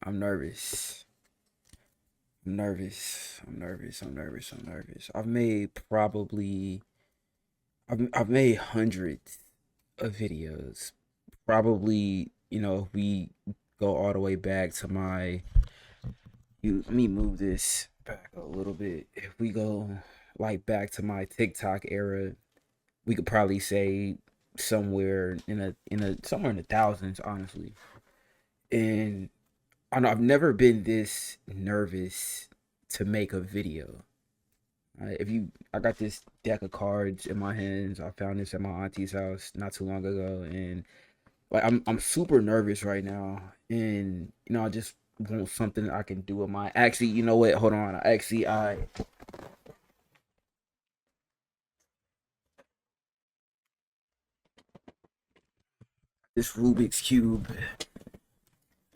I'm nervous. I'm nervous. I'm nervous. I'm nervous. I'm nervous. I've made hundreds of videos. Probably, if we go all the way back to let me move this back a little bit. If we go like back to my TikTok era, we could probably say somewhere in the thousands, honestly. And I know I've never been this nervous to make a video. I got this deck of cards in my hands. I found this at my auntie's house not too long ago, and like I'm super nervous right now, and I just want something I can do with my. Actually, you know what? Hold on. I this Rubik's cube.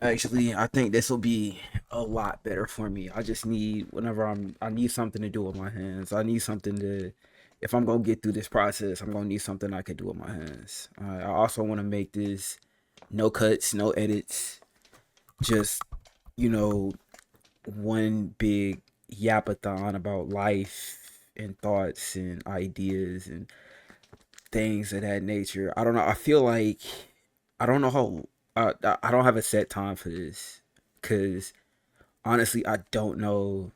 Actually, I think this will be a lot better for me. I just need I need something to do with my hands. I need something to if I'm gonna get through this process, I'm gonna need something I can do with my hands. I also want to make this no cuts, no edits, just you know one big yapathon about life and thoughts and ideas and things of that nature. I don't know. I feel like I don't know how. I don't have a set time for this because honestly, I don't know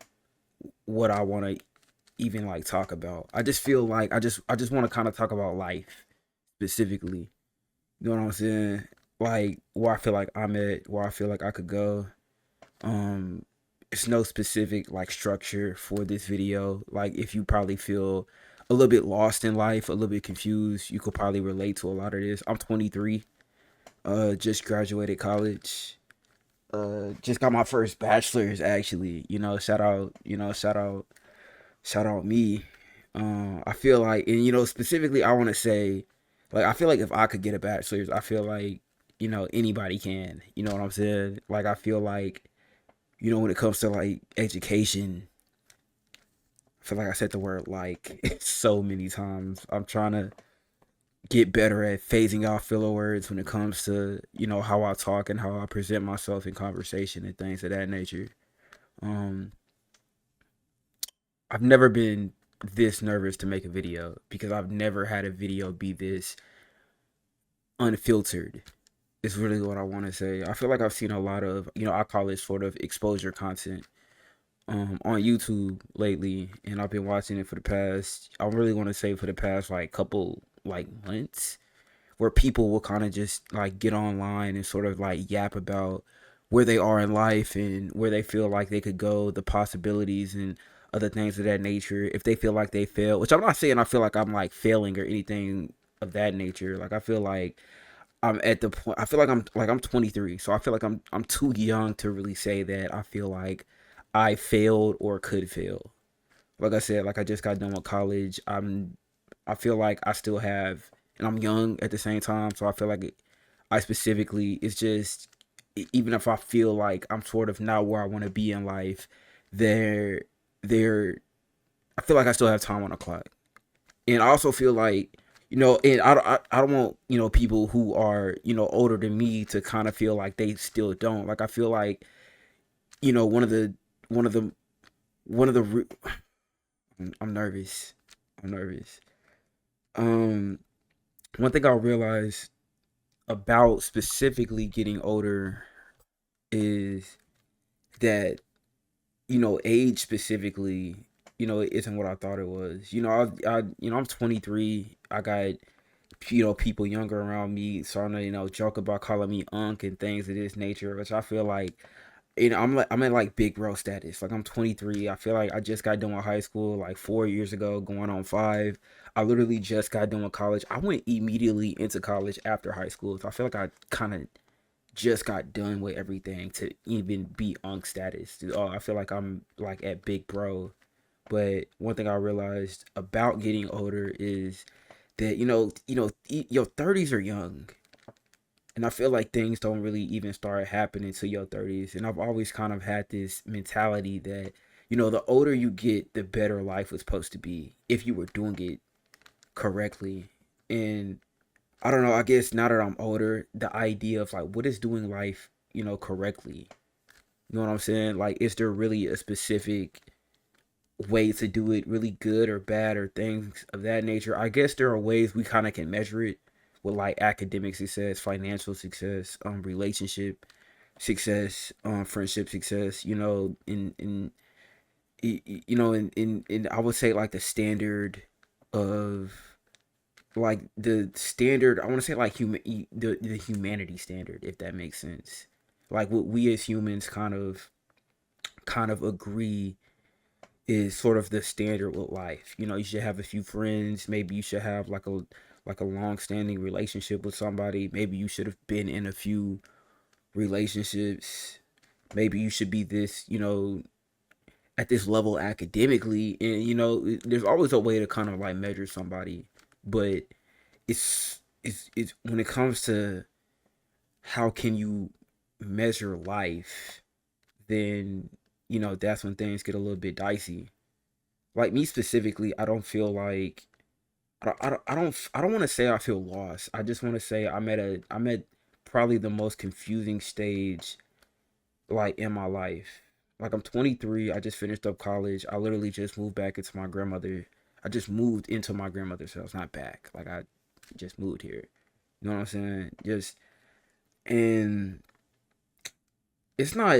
what I want to even like talk about. I just feel like I just want to kind of talk about life specifically. You know what I'm saying? Like where I feel like I'm at, where I feel like I could go. Um, it's no specific like structure for this video. Like if you probably feel a little bit lost in life, a little bit confused, you could probably relate to a lot of this. I'm 23. Just graduated college. Just got my first bachelor's actually. Shout out me. I feel like, and specifically, I want to say, like, I feel like if I could get a bachelor's, I feel like, anybody can. You know what I'm saying? Like, I feel like, when it comes to like education, I feel like I said the word like so many times. I'm trying to get better at phasing out filler words when it comes to how I talk and how I present myself in conversation and things of that nature. Um, I've never been this nervous to make a video because I've never had a video be this unfiltered. Is really what I want to say. I feel like I've seen a lot of I call it sort of exposure content on YouTube lately, and I've been watching it for the past. I really want to say for the past like couple like months where people will kind of just like get online and sort of like yap about where they are in life and where they feel like they could go, the possibilities and other things of that nature. If they feel like they fail, which I'm not saying I feel like I'm like failing or anything of that nature. Like I feel like I'm at the point. I feel like I'm 23, so I feel like I'm too young to really say that I feel like I failed or could fail. Like I said, like I just got done with college. I feel like I still have, and I'm young at the same time, so I feel like I specifically, it's just, even if I feel like I'm sort of not where I want to be in life, there, there, I feel like I still have time on the clock. And I also feel like, and I don't want, people who are, older than me to kind of feel like they still don't. Like, I feel like, you know, one of the, one of the, one of the, I'm nervous. I'm nervous. Um, One thing I realized about specifically getting older is that age specifically it isn't what I thought it was. I'm 23. I got people younger around me starting to joke about calling me unk and things of this nature, which I feel like I'm in like big bro status. Like I'm 23. I feel like I just got done with high school like 4 years ago, going on 5. I literally just got done with college. I went immediately into college after high school, so I feel like I kind of just got done with everything to even be unk status. Oh, I feel like I'm like at big bro. But one thing I realized about getting older is that your 30s are young, and I feel like things don't really even start happening to your 30s. And I've always kind of had this mentality that the older you get, the better life was supposed to be if you were doing it correctly. And I don't know, I guess now that I'm older, the idea of like what is doing life correctly You know what I'm saying? Like, is there really a specific way to do it really good or bad or things of that nature? I guess there are ways we kind of can measure it with like academic success, financial success, relationship success, friendship success, in I would say like the standard of like the standard, I want to say like the humanity standard, if that makes sense. Like what we as humans kind of agree is sort of the standard with life. You should have a few friends. Maybe you should have like a long standing relationship with somebody. Maybe you should have been in a few relationships. Maybe you should be this, at this level academically. And there's always a way to kind of like measure somebody, but it's when it comes to how can you measure life, then that's when things get a little bit dicey. Like me specifically, I don't feel like I don't want to say I feel lost. I just want to say I'm at probably the most confusing stage like in my life. Like I'm 23, I just finished up college. I literally just moved back into my grandmother. I just moved into my grandmother's house, not back. Like I just moved here. You know what I'm saying? Just and it's not.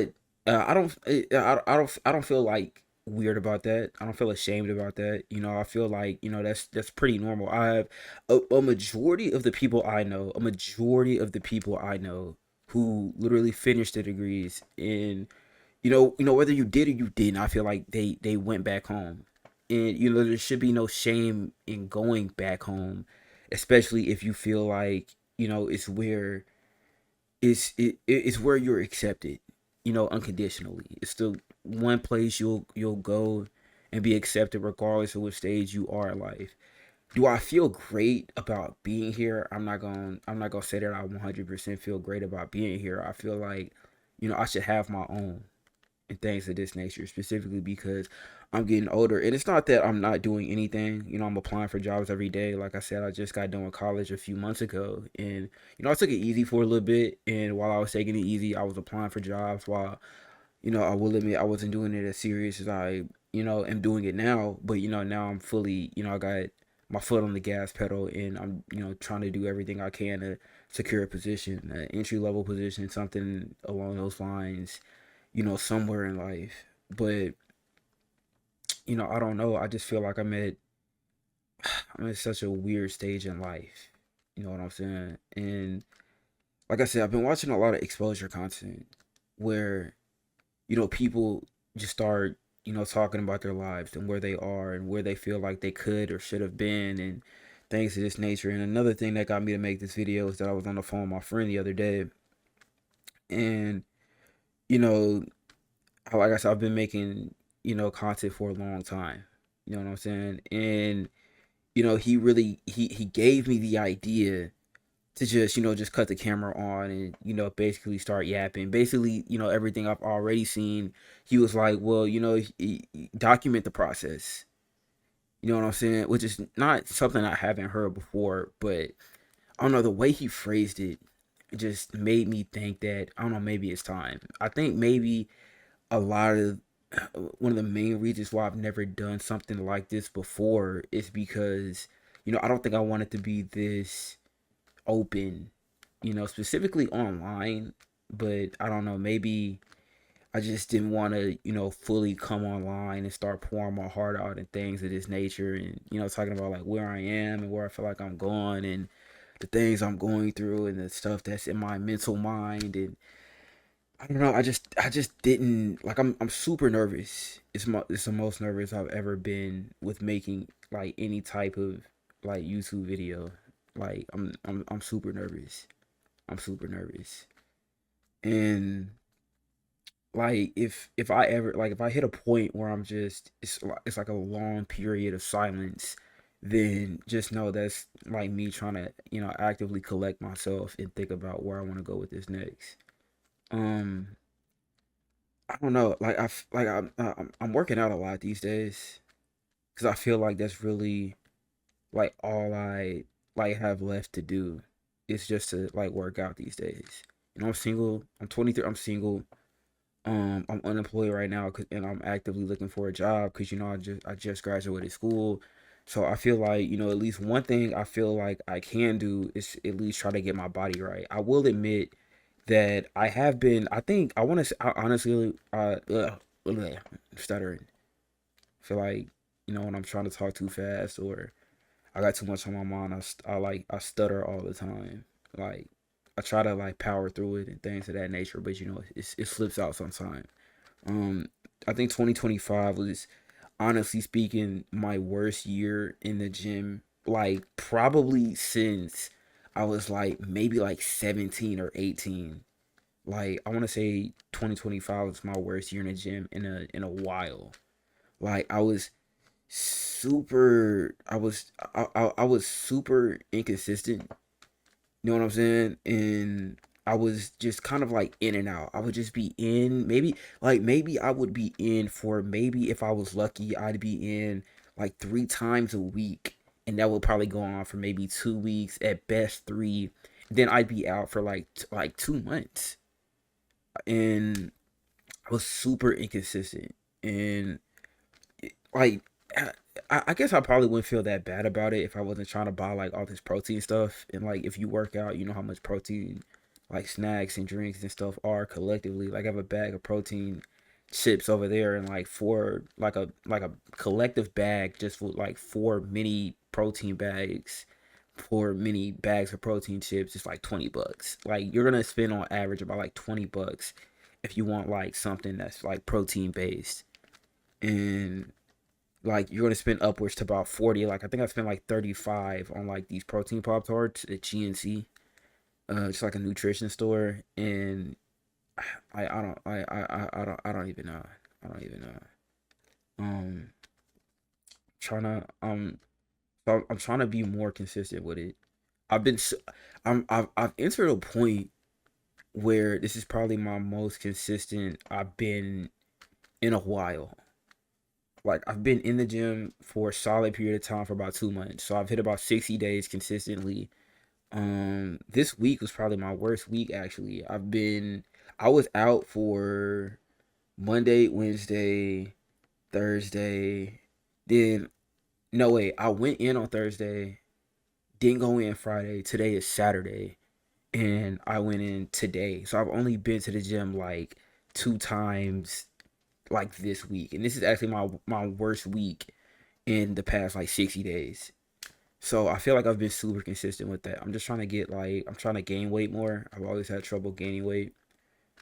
I don't feel like weird about that. I don't feel ashamed about that. I feel like that's pretty normal. I have a majority of the people I know, who literally finished their degrees, and whether you did or you didn't, I feel like they went back home, and there should be no shame in going back home, especially if you feel like it's where you're accepted, unconditionally. It's the one place you'll go and be accepted regardless of what stage you are in life. Do I feel great about being here? I'm not gonna say that I 100% feel great about being here. I feel like, I should have my own and things of this nature, specifically because I'm getting older. And it's not that I'm not doing anything. I'm applying for jobs every day. Like I said, I just got done with college a few months ago. And, I took it easy for a little bit. And while I was taking it easy, I was applying for jobs while, I will admit I wasn't doing it as serious as I, am doing it now. But, now I'm fully, I got my foot on the gas pedal and I'm, trying to do everything I can to secure a position, an entry level position, something along those lines, somewhere in life. But, I don't know. I just feel like I'm at such a weird stage in life. You know what I'm saying? And like I said, I've been watching a lot of exposure content where, people just start, talking about their lives and where they are and where they feel like they could or should have been and things of this nature. And another thing that got me to make this video is that I was on the phone with my friend the other day, and you know like I said, I've been making, content for a long time. You know what I'm saying? And, he really he gave me the idea to just cut the camera on and, basically start yapping. Basically, everything I've already seen. He was like, well, document the process. You know what I'm saying? Which is not something I haven't heard before, but I don't know, the way he phrased it just made me think that, I don't know, maybe it's time. I think maybe a lot of one of the main reasons why I've never done something like this before is because I don't think I want it to be this open, specifically online. But I don't know, maybe I just didn't want to fully come online and start pouring my heart out and things of this nature, and talking about like where I am and where I feel like I'm going and the things I'm going through and the stuff that's in my mental mind. And I don't know. I just didn't like. I'm super nervous. It's the most nervous I've ever been with making like any type of like YouTube video. Like I'm super nervous. I'm super nervous. And like if I ever like if I hit a point where I'm just it's like a long period of silence, then just know that's like me trying to actively collect myself and think about where I want to go with this next. Um I don't know. Like I'm working out a lot these days because I feel like that's really like all I like have left to do is just to like work out these days. I'm single. I'm 23. I'm single. I'm unemployed right now, and I'm actively looking for a job because I just graduated school. So I feel like, at least one thing I feel like I can do is at least try to get my body right. I will admit that I have been. I think I want to. I honestly, stuttering. I feel like, when I'm trying to talk too fast, or I got too much on my mind, I stutter all the time. Like, I try to like power through it and things of that nature, but it slips out sometimes. Um, I think 2025 was, honestly speaking, my worst year in the gym. Like, probably since I was like maybe like 17 or 18. Like, I want to say 2025 was my worst year in the gym in a while. Like, I was super inconsistent. You know what I'm saying? And I was just kind of like in and out. I would just be in, maybe I would be in for, maybe if I was lucky, I'd be in like 3 times a week. And that would probably go on for maybe 2 weeks, at best three. Then I'd be out for like 2 months. And I was super inconsistent. And like, I guess I probably wouldn't feel that bad about it if I wasn't trying to buy like all this protein stuff. And like, if you work out, you know how much protein like snacks and drinks and stuff are collectively. Like, I have a bag of protein chips over there, and like four, like a collective bag just for like four mini bags of protein chips. It's like $20. Like, you're gonna spend on average about like $20 if you want like something that's like protein based. And like, you're gonna spend upwards to about 40. Like, I think I spent like 35 on like these protein pop tarts at GNC, just like a nutrition store. And I don't even know. I don't even know. Um, trying to so I'm trying to be more consistent with it. I've been s- I've entered a point where this is probably my most consistent I've been in a while. Like, I've been in the gym for a solid period of time for about 2 months. So I've hit about 60 days consistently. This week was probably my worst week actually. I was out for Monday, Wednesday, Thursday. Then no wait, I went in on Thursday, didn't go in Friday. Today is Saturday, and I went in today. So I've only been to the gym like 2 times like this week. And this is actually my worst week in the past like 60 days. So I feel like I've been super consistent with that. I'm trying to gain weight more. I've always had trouble gaining weight,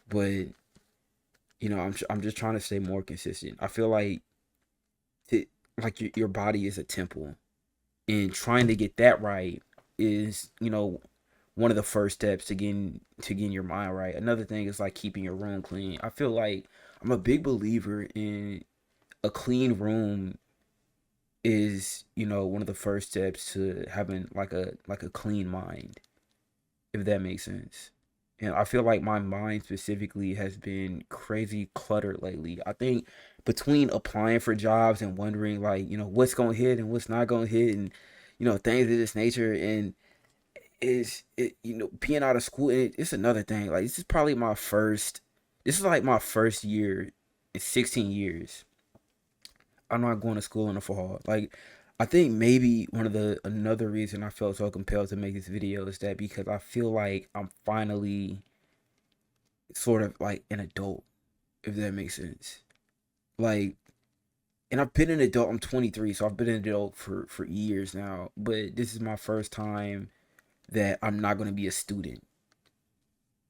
but I'm just trying to stay more consistent. I feel like it, like your body is a temple, and trying to get that right is, one of the first steps to getting your mind right. Another thing is like keeping your room clean. I feel like I'm a big believer in a clean room is, one of the first steps to having like a clean mind, if that makes sense. And I feel like my mind specifically has been crazy cluttered lately. I think between applying for jobs and wondering like, what's gonna hit and what's not gonna hit, and things of this nature, and being out of school, and it's another thing. Like, this is like my first year in 16 years. I'm not going to school in the fall. Like, I think maybe another reason I felt so compelled to make this video is that because I feel like I'm finally sort of like an adult, if that makes sense. Like, and I've been an adult. I'm 23, so I've been an adult for years now. But this is my first time that I'm not going to be a student,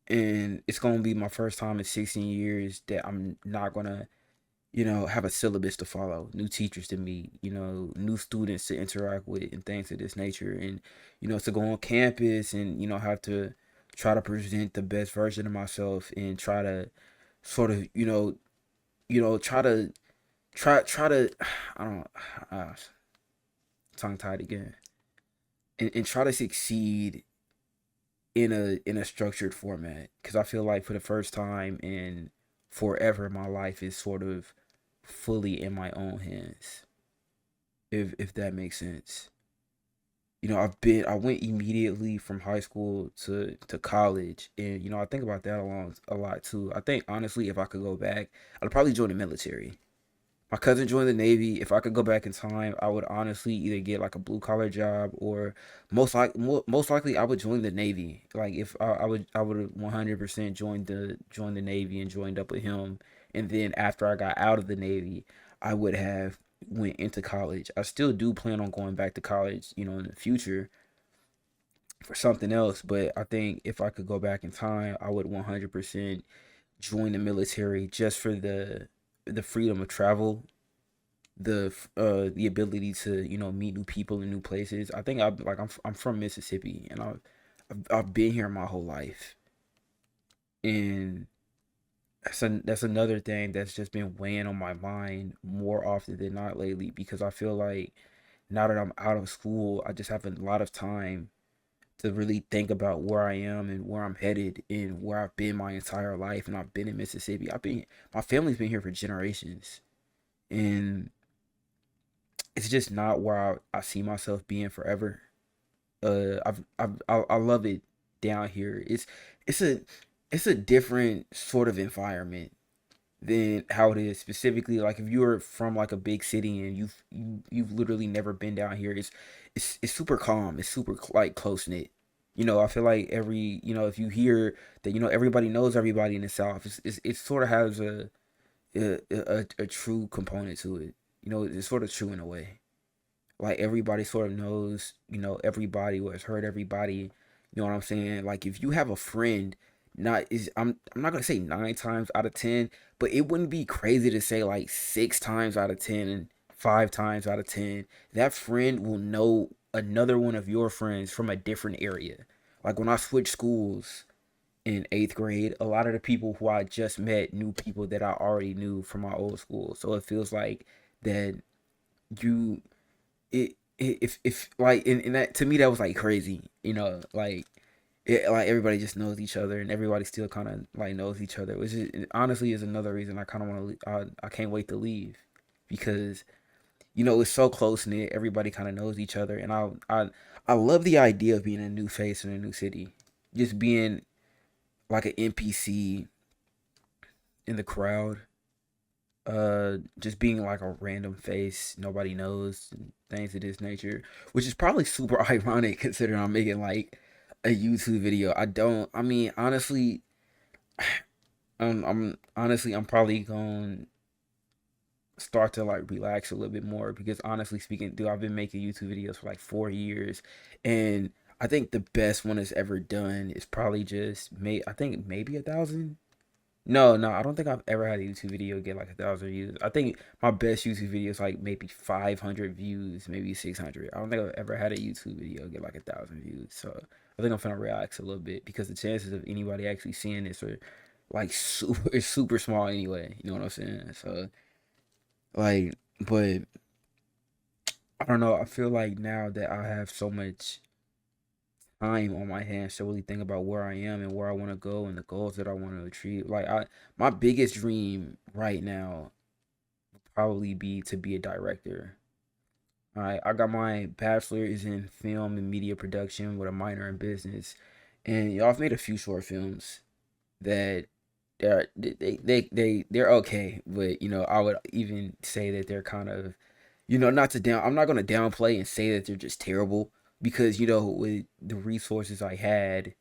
and it's going to be my first time in 16 years that I'm not going to, have a syllabus to follow, new teachers to meet, new students to interact with, and things of this nature. And, to go on campus and, have to try to present the best version of myself, and try to sort of, try to, try to, I don't, uh, tongue tied again, and try to succeed in a structured format. Because I feel like for the first time in forever, my life is sort of fully in my own hands, if that makes sense. I went immediately from high school to college, and I think about that a lot too. I think honestly, if I could go back, I'd probably join the military. My cousin joined the Navy. If I could go back in time, I would honestly either get like a blue collar job, or most likely I would join the Navy. Like if I would 100% join the Navy and joined up with him. And then after I got out of the Navy, I would have went into college. I still do plan on going back to college, in the future for something else. But I think if I could go back in time, I would 100% join the military just for the freedom of travel, the ability to meet new people in new places. I think I'm from Mississippi, and I've been here my whole life, and that's another thing that's just been weighing on my mind more often than not lately, because I feel like now that I'm out of school, I just have a lot of time to really think about where I am and where I'm headed and where I've been my entire life. And I've been in Mississippi. My family's been here for generations, and it's just not where I see myself being forever. I love it down here. It's a it's a different sort of environment than how it is specifically. Like if you're from like a big city and you've literally never been down here, it's super calm. It's super like close knit. I feel like if you hear that everybody knows everybody in the South, it sort of has a true component to it. It's sort of true in a way. Like everybody sort of knows, everybody, or has heard everybody. You know what I'm saying? Like if you have a friend, not is I'm not gonna say 9 times out of 10, but it wouldn't be crazy to say like 6 times out of 10 and 5 times out of 10 that friend will know another one of your friends from a different area. Like when I switched schools in 8th grade, a lot of the people who I just met knew people that I already knew from my old school. So it feels like that you if like in that, to me, that was like crazy, like like everybody just knows each other, and everybody still kind of like knows each other, which is honestly is another reason I kind of want to I can't wait to leave, because it's so close knit, everybody kind of knows each other, and I love the idea of being a new face in a new city, just being like an NPC in the crowd, just being like a random face nobody knows, and things of this nature, which is probably super ironic considering I'm making like a YouTube video. I mean, honestly, I'm probably going to start to like relax a little bit more, because honestly speaking, dude, I've been making YouTube videos for like 4 years, and I think the best one has ever done is probably just made, I think maybe 1,000. No, no, I don't think I've ever had a YouTube video get like 1,000 views. I think my best YouTube video is like maybe 500 views, maybe 600. I don't think I've ever had a YouTube video get like 1,000 views. So I think I'm finna relax a little bit, because the chances of anybody actually seeing this are like super, it's super small anyway. You know what I'm saying? So like, but I don't know. I feel like now that I have so much time on my hands to really think about where I am and where I want to go and the goals that I want to achieve. Like my biggest dream right now would probably be to be a director. All right, I got my bachelor's in film and media production with a minor in business, and y'all, I've made a few short films that they're okay, but I would even say that they're kind of, not to down. I'm not gonna downplay and say that they're just terrible, because with the resources I had,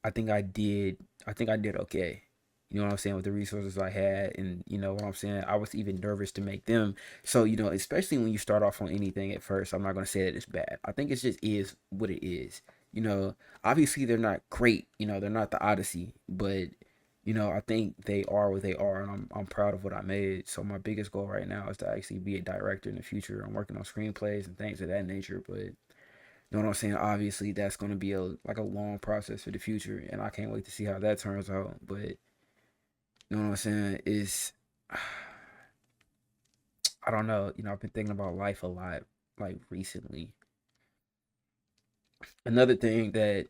I think I did. I think I did okay. You know what I'm saying, with the resources I had, and you know what I'm saying. I was even nervous to make them. So especially when you start off on anything at first, I'm not gonna say that it's bad. I think it just is what it is. Obviously they're not great. They're not the Odyssey, but I think they are what they are, and I'm proud of what I made. So my biggest goal right now is to actually be a director in the future. I'm working on screenplays and things of that nature, but you know what I'm saying? Obviously, that's going to be a long process for the future, and I can't wait to see how that turns out. But you know what I'm saying? Is I don't know. I've been thinking about life a lot, like recently. Another thing that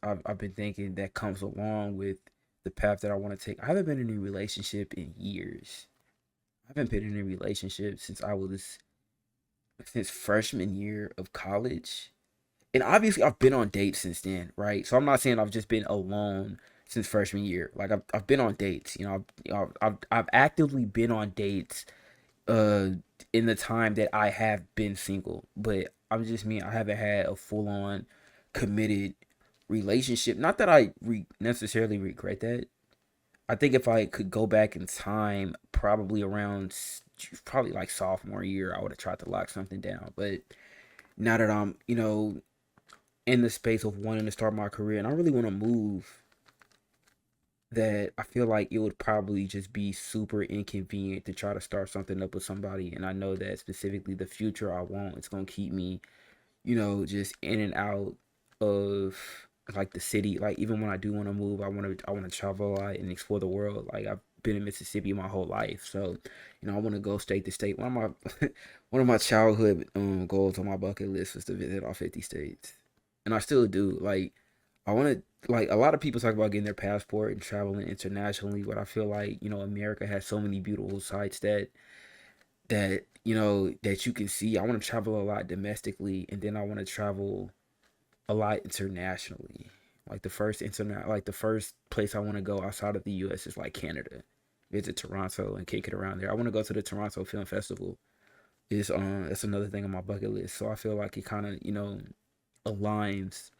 I've been thinking that comes along with the path that I want to take. I haven't been in a relationship in years. I haven't been in a relationship since freshman year of college, and obviously I've been on dates since then, right? So I'm not saying I've just been alone since freshman year. Like I've been on dates. I've actively been on dates uh in the time that I have been single. But I'm just I haven't had a full on committed relationship. Not that I necessarily regret that. I think if I could go back in time, probably around probably like sophomore year, I would have tried to lock something down. But now that I'm, in the space of wanting to start my career and I really want to move, that I feel like it would probably just be super inconvenient to try to start something up with somebody. And I know that specifically the future I want, it's going to keep me, just in and out of like the city. Like even when I do want to move, I want to travel a lot and explore the world. Like I've been in Mississippi my whole life, so I want to go state to state. One of my one of my childhood goals on my bucket list was to visit all 50 states, and I still do. Like I want to, like a lot of people talk about getting their passport and traveling internationally, but I feel like America has so many beautiful sites that you can see. I want to travel a lot domestically, and then I want to travel a lot internationally. Like the first place I want to go outside of the U.S. is like Canada, visit Toronto and kick it around there. I want to go to the Toronto Film Festival. Is That's another thing on my bucket list. So I feel like it kind of aligns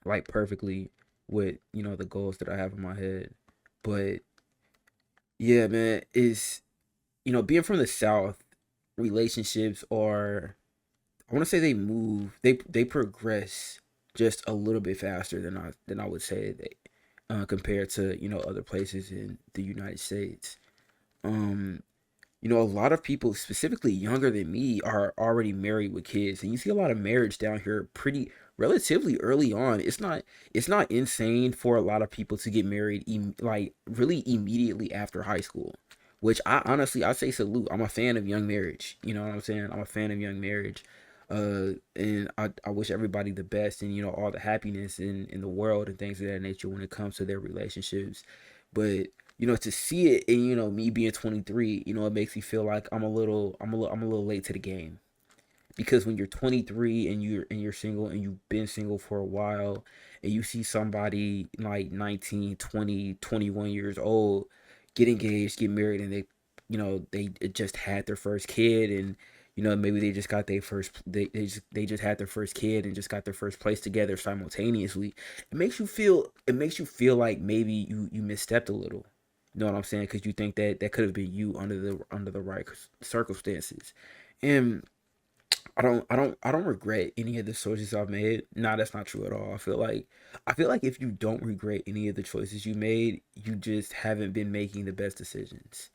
like perfectly with the goals that I have in my head. But yeah, man, is being from the South, relationships are, I want to say, they progress just a little bit faster than I would say they compared to other places in the United States. Um, a lot of people, specifically younger than me, are already married with kids, and you see a lot of marriage down here pretty relatively early on. It's not insane for a lot of people to get married like really immediately after high school, which I say salute. I'm a fan of young marriage. You know what I'm saying? I'm a fan of young marriage. And I wish everybody the best and all the happiness in the world and things of that nature when it comes to their relationships. But to see it, and me being 23, it makes me feel like I'm a little late to the game, because when you're 23 and you're single and you've been single for a while, and you see somebody like 19, 20, 21 years old get engaged, get married, and they just had their first kid, and maybe they just got their first they just had their first kid and just got their first place together simultaneously. It makes you feel like maybe you misstepped a little. You know what I'm saying? Because you think that that could have been you under the right circumstances. And I don't regret any of the choices I've made. Nah, that's not true at all. I feel like if you don't regret any of the choices you made, you just haven't been making the best decisions.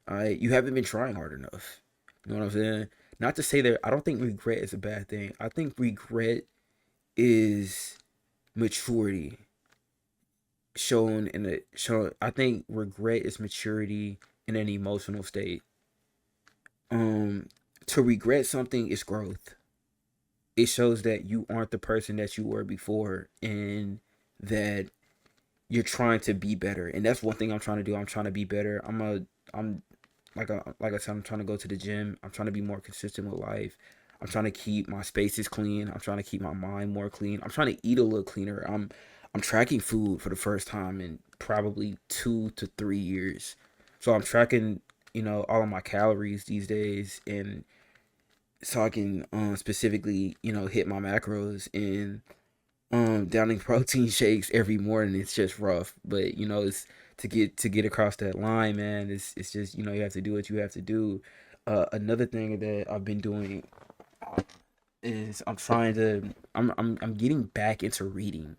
All right, you haven't been trying hard enough. You know what I'm saying? Not to say that I don't think regret is a bad thing. I think regret is maturity shown. I think regret is maturity in an emotional state. Um, to regret something is growth. It shows that you aren't the person that you were before, and that you're trying to be better. And that's one thing I'm trying to do. I'm trying to be better. I'm like I said, I'm trying to go to the gym. I'm trying to be more consistent with life. I'm trying to keep my spaces clean. I'm trying to keep my mind more clean. I'm trying to eat a little cleaner. I'm tracking food for the first time in probably 2 to 3 years. So I'm tracking, all of my calories these days, and so I can specifically, hit my macros, and downing protein shakes every morning. It's just rough, but it's to get across that line, man. It's just you have to do what you have to do. Another thing that I've been doing is I'm getting back into reading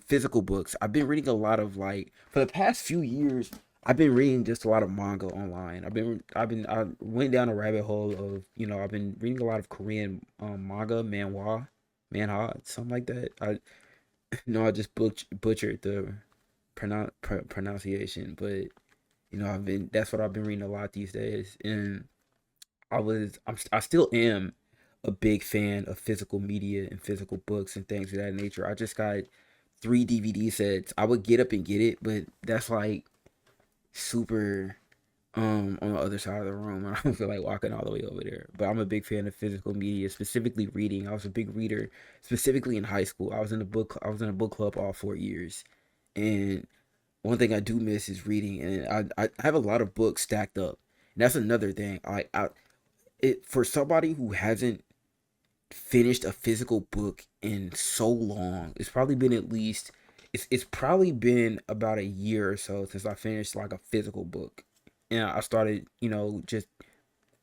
physical books. I've been reading a lot of, like, for the past few years. I've been reading just a lot of manga online. I went down a rabbit hole of, I've been reading a lot of Korean manga, manhwa, something like that. I just butchered the pronunciation, but that's what I've been reading a lot these days. And I still am a big fan of physical media and physical books and things of that nature. I just got 3 DVD sets. I would get up and get it, but that's like super on the other side of the room. I don't feel like walking all the way over there. But I'm a big fan of physical media, specifically reading. I was a big reader, specifically in high school. I was in a book club all 4 years, and one thing I do miss is reading. And I have a lot of books stacked up. And that's another thing. For somebody who hasn't finished a physical book in so long, it's probably been about a year or so since I finished like a physical book. And I started, just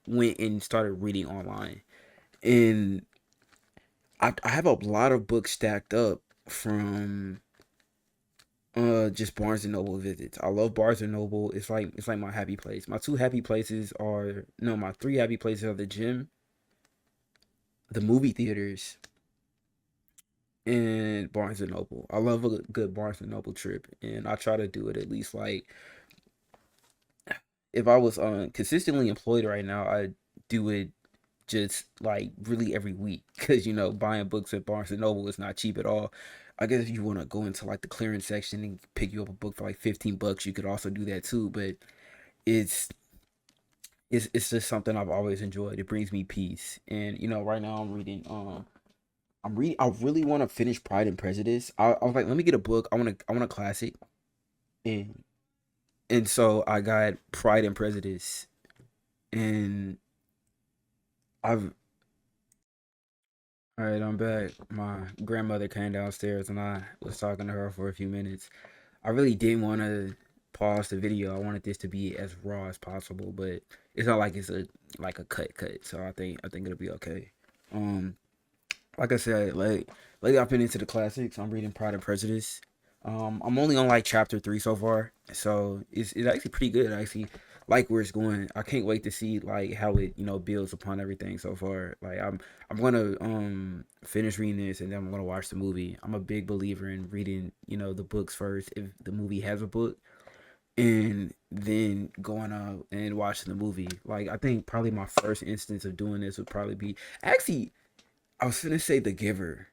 went and started reading online. And I have a lot of books stacked up from just Barnes and Noble visits. I love Barnes and Noble. It's like my happy place. My two happy places are no, my three happy places are the gym, the movie theaters, and Barnes and Noble. I love a good Barnes and Noble trip, and I try to do it at least like if I was consistently employed right now, I do it just like really every week because buying books at Barnes and Noble is not cheap at all. I guess if you want to go into like the clearance section and pick you up a book for like $15, you could also do that too. But it's it's just something I've always enjoyed. It brings me peace, and right now I'm reading. I really want to finish Pride and Prejudice. I was like, let me get a book. I want a classic, and so I got Pride and Prejudice, and I've all right. I'm back. My grandmother came downstairs, and I was talking to her for a few minutes. I really didn't want to pause the video. I wanted this to be as raw as possible, but it's not like it's a cut. So I think it'll be okay. Um, like I said, lately I've been into the classics. I'm reading Pride and Prejudice. I'm only on like chapter 3 so far, so it's actually pretty good. I actually like where it's going. I can't wait to see like how it builds upon everything so far. Like I'm gonna finish reading this and then I'm gonna watch the movie. I'm a big believer in reading the books first if the movie has a book, and then going out and watching the movie. Like I think probably my first instance of doing this would probably be actually I was gonna say The Giver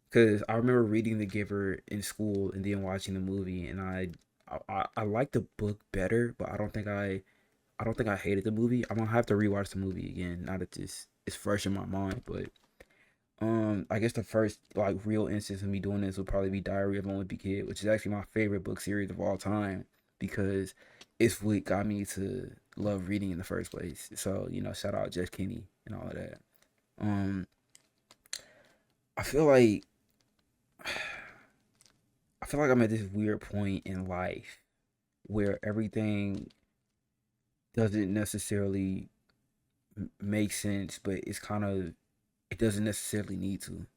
because I remember reading The Giver in school and then watching the movie, and I like the book better, but I don't think I hated the movie. I'm gonna have to rewatch the movie again now that this is fresh in my mind. But I guess the first like real instance of me doing this would probably be Diary of a Wimpy Kid, which is actually my favorite book series of all time because it's what got me to love reading in the first place. So shout out Jeff Kinney and all of that. Um, I feel like I'm at this weird point in life where everything doesn't necessarily make sense, but it doesn't necessarily need to.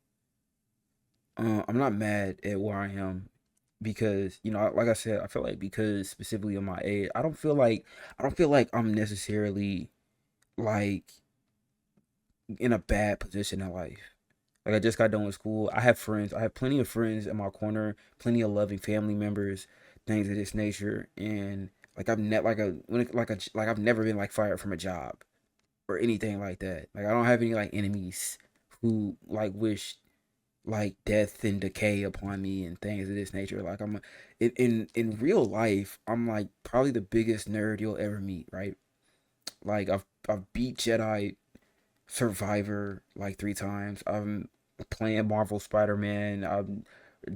I'm not mad at where I am because like I said, I feel like because specifically on my age, I don't feel like I'm necessarily like in a bad position in life. Like I just got done with school. I have friends. I have plenty of friends in my corner, plenty of loving family members, things of this nature. And like I've ne- like a when it, like I've never been like fired from a job or anything like that. Like I don't have any like enemies who like wish like death and decay upon me and things of this nature. Like in real life, I'm like probably the biggest nerd you'll ever meet. Right? Like I've beat Jedi Survivor like 3 times. I'm playing Marvel Spider-Man. I'm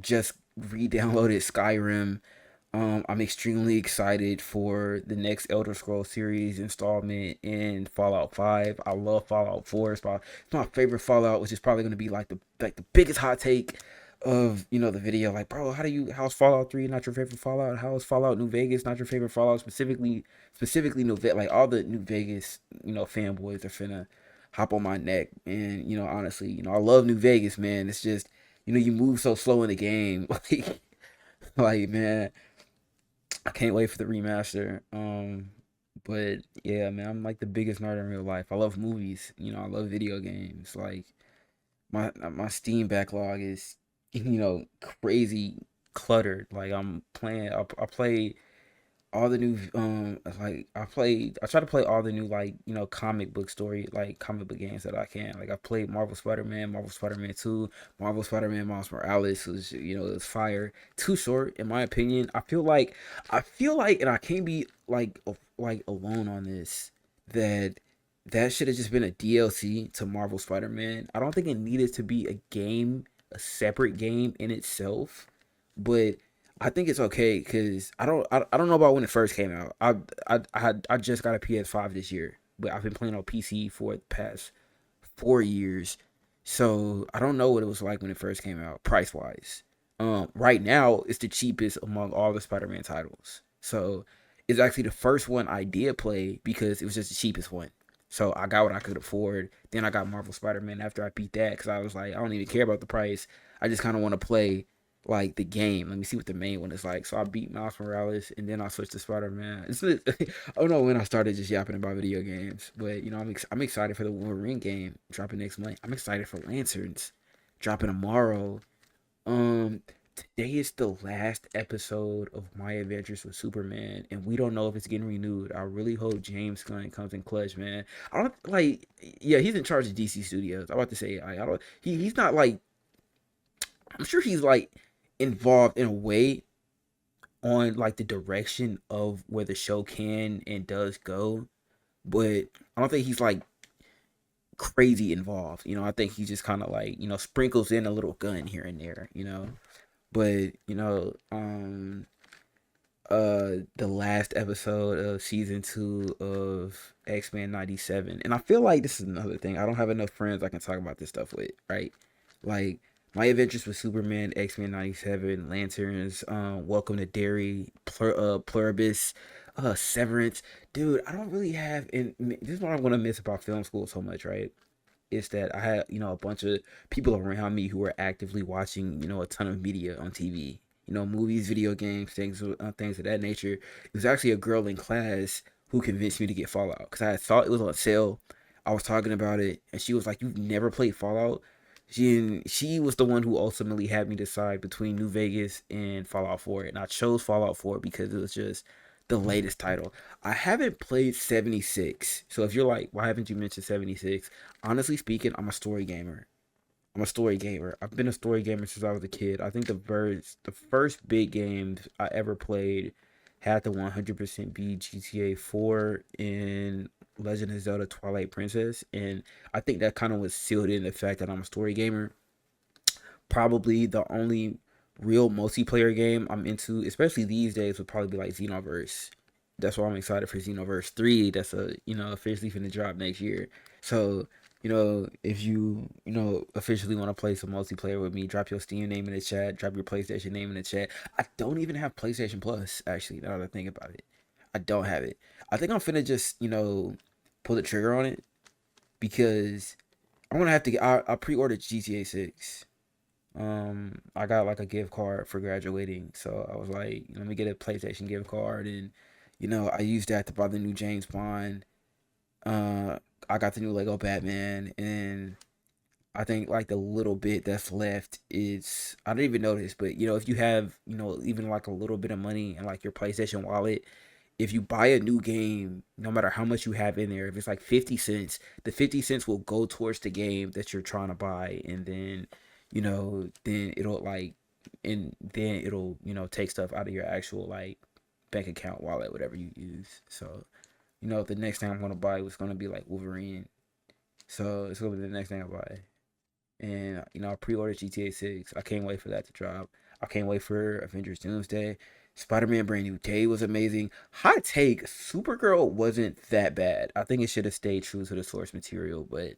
just re-downloaded Skyrim. I'm extremely excited for the next Elder Scrolls series installment in Fallout 5. I love Fallout 4. It's my favorite Fallout, which is probably going to be like the biggest hot take of the video. Like, bro, how's Fallout 3 not your favorite Fallout? How is Fallout New Vegas not your favorite Fallout? Specifically New Vegas. Like all the New Vegas fanboys are finna hop on my neck. And honestly, I love New Vegas, man. It's just you move so slow in the game. Like man, I can't wait for the remaster. But yeah, man, I'm like the biggest nerd in real life. I love movies. I love video games. Like my Steam backlog is crazy cluttered. Like I'm playing. I play. all the new like I try to play all the new like comic book story like comic book games that I can. Like I played Marvel Spider-Man, Marvel Spider-Man 2, Marvel Spider-Man Miles Morales was it was fire. Too short in my opinion. I feel like and I can't be like alone on this that that should have just been a DLC to Marvel Spider-Man. I don't think it needed to be a game, a separate game in itself, but I think it's okay because I don't know about when it first came out. I just got a PS5 this year, but I've been playing on PC for the past 4 years, so I don't know what it was like when it first came out price wise. Right now it's the cheapest among all the Spider-Man titles, so it's actually the first one I did play because it was just the cheapest one. So I got what I could afford. Then I got Marvel Spider-Man after I beat that because I was like, I don't even care about the price. I just kind of want to play like the game. Let me see what the main one is like. So I beat Miles Morales and then I switched to Spider Man. I don't know when I started just yapping about video games, but I'm excited for the Wolverine game dropping next month. I'm excited for Lanterns dropping tomorrow. Um, Today is the last episode of My Adventures with Superman, and we don't know if it's getting renewed. I really hope James Gunn comes in clutch, man. I don't like, yeah, he's in charge of DC Studios. I'm about to say, I don't. He's not like. I'm sure he's like involved in a way on like the direction of where the show can and does go, but I don't think he's like crazy involved. I think he just kind of like sprinkles in a little gun here and there. But the last episode of season 2 of X-Men 97. And I feel like this is another thing. I don't have enough friends I can talk about this stuff with, right? Like My Adventures with Superman, X-Men 97, Lanterns, Welcome to Derry, Pluribus, Severance. Dude, I don't really have and this is what I'm gonna miss about film school so much, right? Is that I had, a bunch of people around me who were actively watching, a ton of media on TV. Movies, video games, things of that nature. It was actually a girl in class who convinced me to get Fallout because I thought it was on sale. I was talking about it, and she was like, "You've never played Fallout?" She was the one who ultimately had me decide between New Vegas and Fallout 4, and I chose Fallout 4 because it was just the latest title. I haven't played 76, so if you're like, why haven't you mentioned 76? Honestly speaking, I'm a story gamer. I'm a story gamer. I've been a story gamer since I was a kid. I think the first big games I ever played had to 100% be GTA 4 and Legend of Zelda Twilight Princess, and I think that kind of was sealed in the fact that I'm a story gamer. Probably the only real multiplayer game I'm into, especially these days, would probably be like Xenoverse. That's why I'm excited for Xenoverse 3. That's officially finna drop next year. So, if officially want to play some multiplayer with me, drop your Steam name in the chat, drop your PlayStation name in the chat. I don't even have PlayStation Plus, actually, now that I think about it. I don't have it. I think I'm finna just, pull the trigger on it because I'm gonna have to I pre-ordered GTA 6. I got like a gift card for graduating, so I was like, let me get a PlayStation gift card, and I used that to buy the new James Bond. Uh, I got the new Lego Batman, and I think like the little bit that's left is I don't even know this, but if you have even like a little bit of money in like your PlayStation wallet, if you buy a new game, no matter how much you have in there, if it's like 50 cents, the 50 cents will go towards the game that you're trying to buy. And then, then it'll like, and then it'll, take stuff out of your actual like bank account, wallet, whatever you use. So, the next thing I'm going to buy was going to be like Wolverine. So it's going to be the next thing I buy. And, I pre ordered GTA 6. I can't wait for that to drop. I can't wait for Avengers Doomsday. Spider Man Brand New Day was amazing. Hot take Supergirl wasn't that bad. I think it should have stayed true to the source material, but,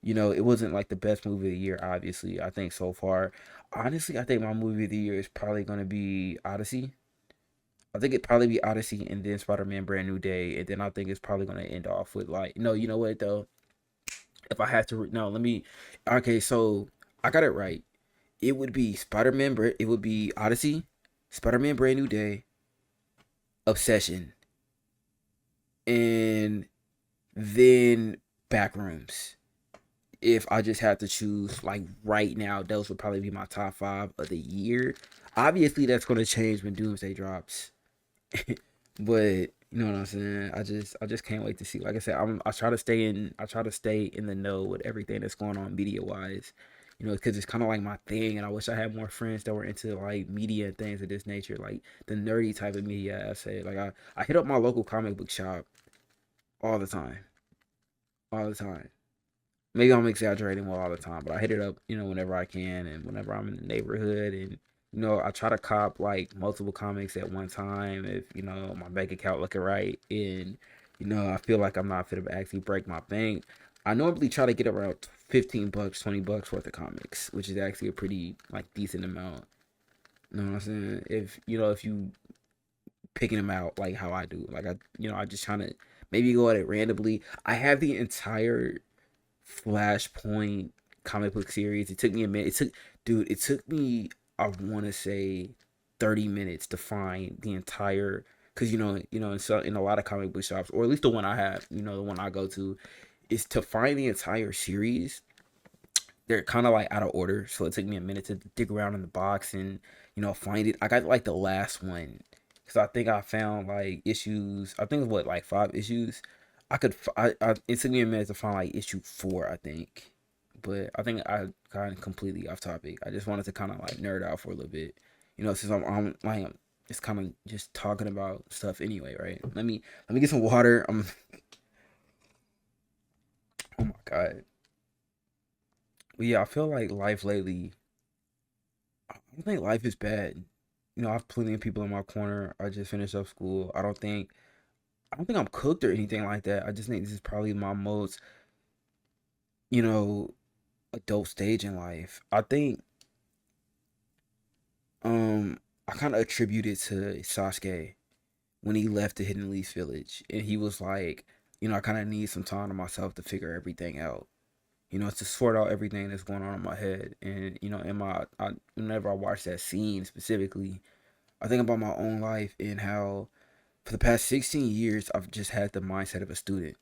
it wasn't like the best movie of the year, obviously. I think so far. Honestly, I think my movie of the year is probably going to be Odyssey. I think it'd probably be Odyssey and then Spider Man Brand New Day. And then I think it's probably going to end off with like, no, you know what though? If I had to, no, let me. Okay, so I got it right. It would be it would be Odyssey, Spider Man Brand New Day, Obsession, and then Backrooms. If I just had to choose, like right now, those would probably be my top 5 of the year. Obviously, that's going to change when Doomsday drops. But you know what I'm saying? I just can't wait to see. Like I said, I try to stay in the know with everything that's going on media wise. You know, because it's kind of like my thing, and I wish I had more friends that were into like media and things of this nature, like the nerdy type of media. I say, like I hit up my local comic book shop all the time, all the time. Maybe I'm exaggerating with all the time, but I hit it up, whenever I can and whenever I'm in the neighborhood. And, I try to cop like multiple comics at one time if, my bank account looking right. And, I feel like I'm not fit to actually break my bank. I normally try to get around 15 bucks, 20 bucks worth of comics, which is actually a pretty like decent amount. You know what I'm saying? If you picking them out like how I do, like I just trying to maybe go at it randomly. I have the entire Flashpoint comic book series. It took me a minute. It took me, I want to say, 30 minutes to find the entire. Because in a lot of comic book shops, or at least the one I have, the one I go to, is to find the entire series. They're kind of like out of order, so it took me a minute to dig around in the box and find it. I got like the last one because I think I found like issues. I think it was what, like 5 issues. It took me a minute to find like issue 4, I think. But I think I kind of completely off topic. I just wanted to kind of like nerd out for a little bit, since I'm like just kind of just talking about stuff anyway, right? Let me get some water. Oh my god. But yeah, I feel like life lately. I don't think life is bad. I have plenty of people in my corner. I just finished up school. I don't think I'm cooked or anything like that. I just think this is probably my most, you know, adult stage in life. I think I kind of attribute it to Sasuke when he left the Hidden Leaf Village and he was like, I kind of need some time to myself to figure everything out. To sort out everything that's going on in my head. And whenever I watch that scene specifically, I think about my own life and how for the past 16 years I've just had the mindset of a student,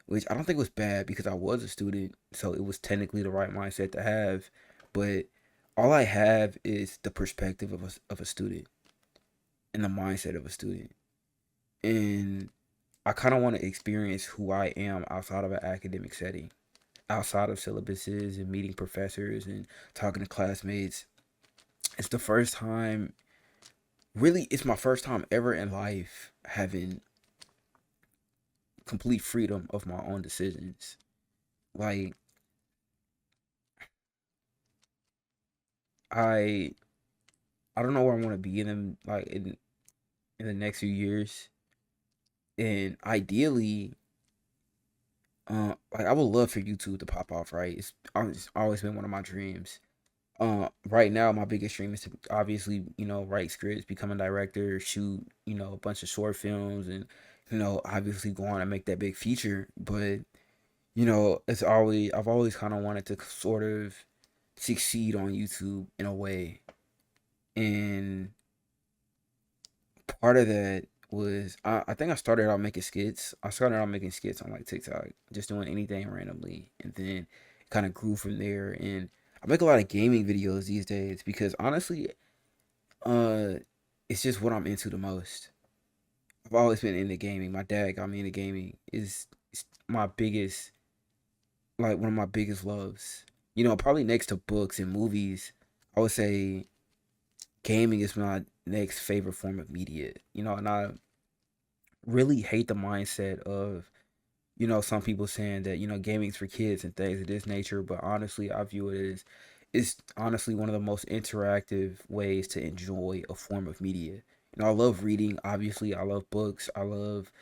which I don't think was bad because I was a student, so it was technically the right mindset to have. But all I have is the perspective of a student and the mindset of a student. And I kind of want to experience who I am outside of an academic setting, outside of syllabuses and meeting professors and talking to classmates. It's the first time, really, it's my first time ever in life having complete freedom of my own decisions. Like I I don't know where I want to be in them like in the next few years. And ideally, like I would love for YouTube to pop off, right? It's always been one of my dreams. Right now my biggest dream is to obviously, write scripts, become a director, shoot, a bunch of short films and obviously go on and make that big feature. But I've always kind of wanted to sort of succeed on YouTube in a way. And part of that was I think I started out making skits. I started out making skits on like TikTok, just doing anything randomly, and then it kind of grew from there. And I make a lot of gaming videos these days because honestly, uh, it's just what I'm into the most. I've always been into gaming. My dad got me into gaming. Is my biggest, like one of my biggest loves. Probably next to books and movies, I would say gaming is my next favorite form of media. And I really hate the mindset of some people saying that gaming's for kids and things of this nature. But honestly, I view it as it's honestly one of the most interactive ways to enjoy a form of media. I love reading. Obviously, I love books. I love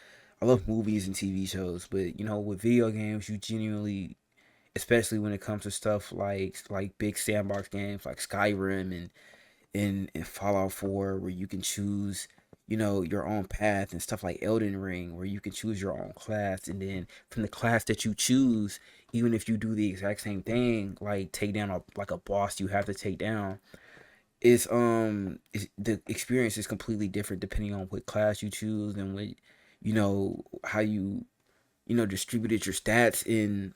movies and TV shows. But with video games, you genuinely, especially when it comes to stuff like big sandbox games like Skyrim and in Fallout 4, where you can choose, your own path, and stuff like Elden Ring, where you can choose your own class, and then from the class that you choose, even if you do the exact same thing, like take down a boss you have to take down, the experience is completely different depending on what class you choose and what how you distributed your stats in.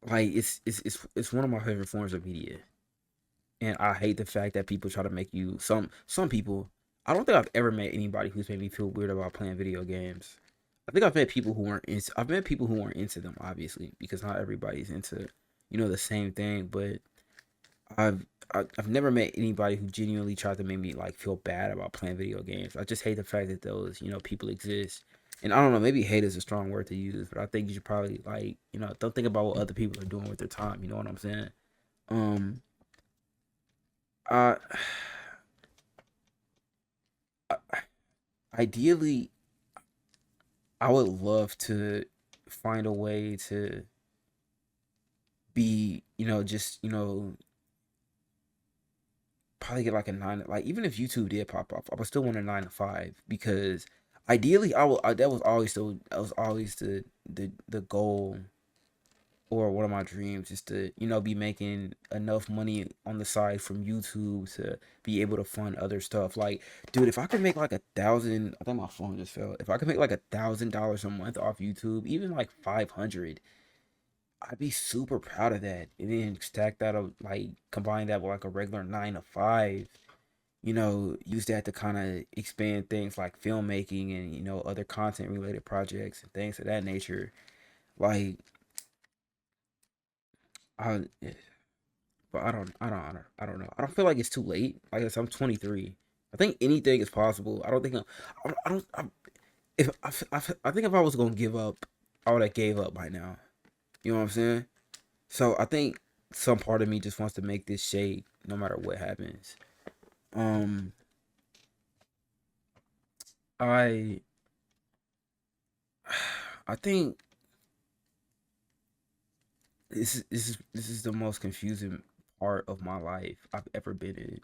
Like it's one of my favorite forms of media. And I hate the fact that people try to make you some people. I don't think I've ever met anybody who's made me feel weird about playing video games. I think I've met people who weren't into them, obviously, because not everybody's into, the same thing. But I've I've never met anybody who genuinely tried to make me like feel bad about playing video games. I just hate the fact that those, people exist. And I don't know, maybe hate is a strong word to use, but I think you should probably like, don't think about what other people are doing with their time. You know what I'm saying? Um, I, ideally, I would love to find a way to be, probably get like a nine. Like even if YouTube did pop up, I would still want a 9 to 5 because ideally, I will. That was always the goal or one of my dreams is to be making enough money on the side from YouTube to be able to fund other stuff. Like, dude, if I could make like 1,000, I think my phone just fell. If I could make like $1,000 a month off YouTube, even like 500, I'd be super proud of that. And then stack that up, like combine that with like a regular 9 to 5. Use that to kind of expand things like filmmaking and other content related projects and things of that nature. Like, I, but I don't know. I don't feel like it's too late. Like I said, I'm 23. I think anything is possible. I don't think I don't. If I think if I was gonna give up, I would have gave up by now. You know what I'm saying? So I think some part of me just wants to make this shake no matter what happens. Um, I I think this is the most confusing part of my life I've ever been in.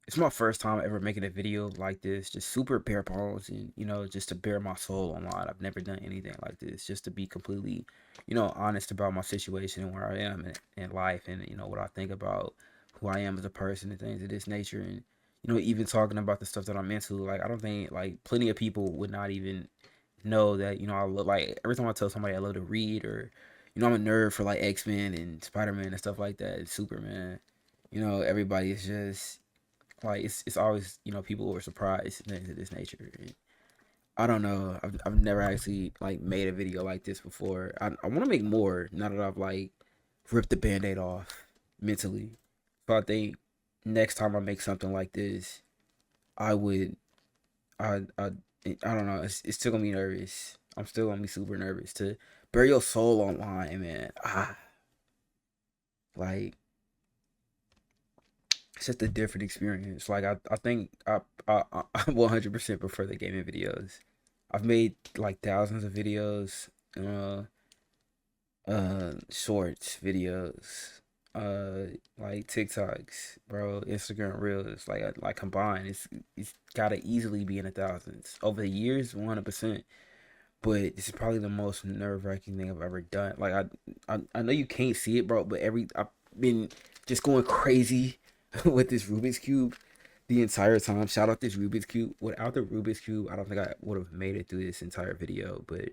It's my first time ever making a video like this, just super bare bones and just to bare my soul online. I've never done anything like this, just to be completely, honest about my situation and where I am in life and what I think about who I am as a person and things of this nature and even talking about the stuff that I'm into. Like I don't think like plenty of people would not even know that I love like every time I tell somebody I love to read or I'm a nerd for like X-Men and Spider-Man and stuff like that and Superman. Everybody is just like it's always people who are surprised and things of this nature. And I don't know. I've never actually like made a video like this before. I want to make more now that I've like ripped the band-aid off mentally. So I think next time I make something like this, I would I don't know. It's still gonna be nervous. I'm still gonna be super nervous to bury your soul online, man. Like it's just a different experience. Like I think I 100% prefer the gaming videos. I've made like thousands of videos, shorts videos, like TikToks, bro, Instagram Reels, like combined, it's gotta easily be in the thousands over the years, 100%. But this is probably the most nerve wracking thing I've ever done. Like I know you can't see it, bro, but I've been just going crazy with this Rubik's cube the entire time. Shout out this Rubik's cube. Without the Rubik's cube, I don't think I would have made it through this entire video. But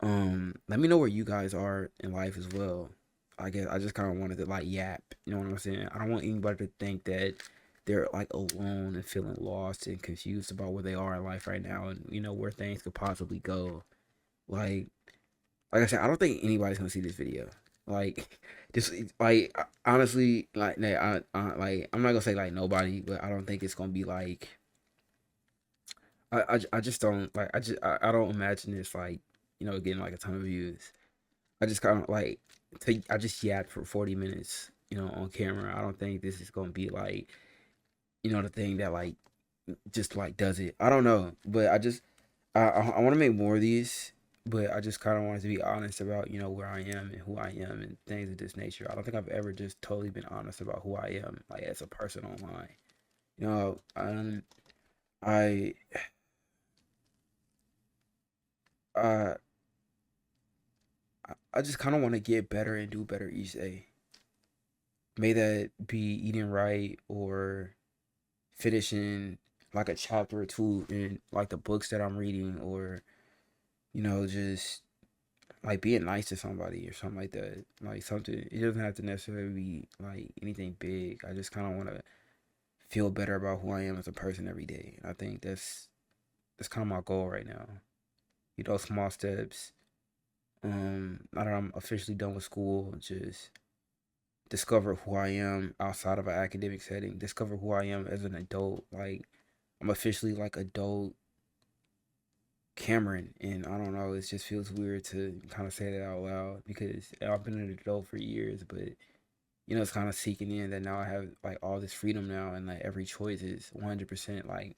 let me know where you guys are in life as well. I guess I just kind of wanted to like yap. You know what I'm saying? I don't want anybody to think that they're like alone and feeling lost and confused about where they are in life right now and where things could possibly go. Like like I said, I don't think anybody's gonna see this video. Like, just like honestly, like like I'm not gonna say like nobody, but I don't think it's gonna be like I just don't like I don't imagine this like getting like a ton of views. I just kind of like I just yapped for 40 minutes on camera. I don't think this is gonna be like the thing that like just like does it. I don't know, but I want to make more of these, but I just kind of wanted to be honest about where I am and who I am and things of this nature. I don't think I've ever just totally been honest about who I am, like as a person online. You know, I I I just kind of want to get better and do better each day. May that be eating right or finishing like a chapter or two in like the books that I'm reading or just like being nice to somebody or something like that. Like something, it doesn't have to necessarily be like anything big. I just kind of want to feel better about who I am as a person every day. And I think that's kind of my goal right now. You know, small steps. Now that I'm officially done with school, just discover who I am outside of an academic setting. Discover who I am as an adult. Like I'm officially like adult Cameron, and I don't know. It just feels weird to kind of say that out loud because I've been an adult for years, but it's kind of seeking in that now I have like all this freedom now, and like every choice is 100% like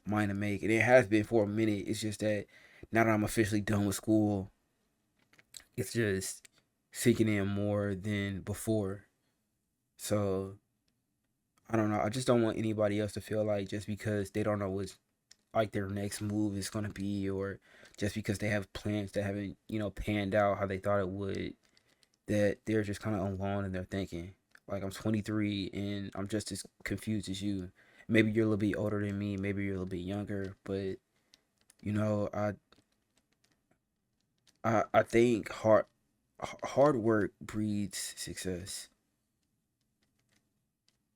mine to make, and it has been for a minute. It's just that now that I'm officially done with school, it's just seeking in more than before. So I don't know. I just don't want anybody else to feel like just because they don't know what's like their next move is gonna be, or just because they have plans that haven't panned out how they thought it would, that they're just kind of alone in their thinking. Like I'm 23 and I'm just as confused as you. Maybe you're a little bit older than me. Maybe you're a little bit younger, but you know, I think hard work breeds success.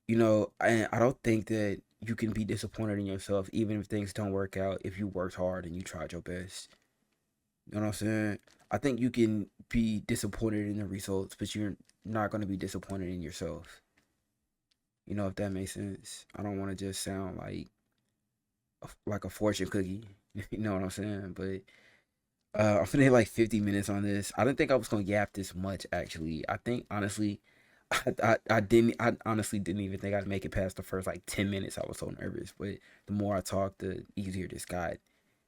And I don't think that you can be disappointed in yourself even if things don't work out if you worked hard and you tried your best. You know what I'm saying? I think you can be disappointed in the results, but you're not going to be disappointed in yourself. If that makes sense. I don't want to just sound like a fortune cookie. You know what I'm saying? But I'm finna hit like 50 minutes on this. I didn't think I was gonna yap this much. Actually, I think honestly, I honestly didn't even think I'd make it past the first like 10 minutes. I was so nervous, but the more I talked, the easier this got.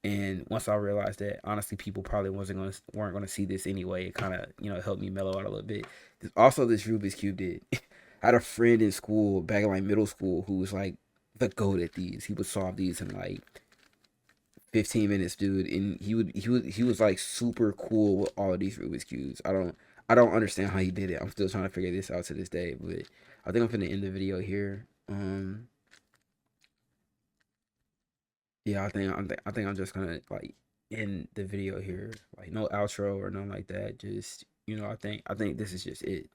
And once I realized that honestly people probably weren't gonna see this anyway, it kind of helped me mellow out a little bit. Also, this Rubik's cube did. I had a friend in school back in like middle school who was like the goat at these. He would solve these in like 15 minutes, dude, and he was like super cool with all of these Rubik's cubes. I don't understand how he did it. I'm still trying to figure this out to this day, but I think I'm gonna end the video here. Yeah, I think I'm just gonna like end the video here. Like no outro or nothing like that. Just I think this is just it.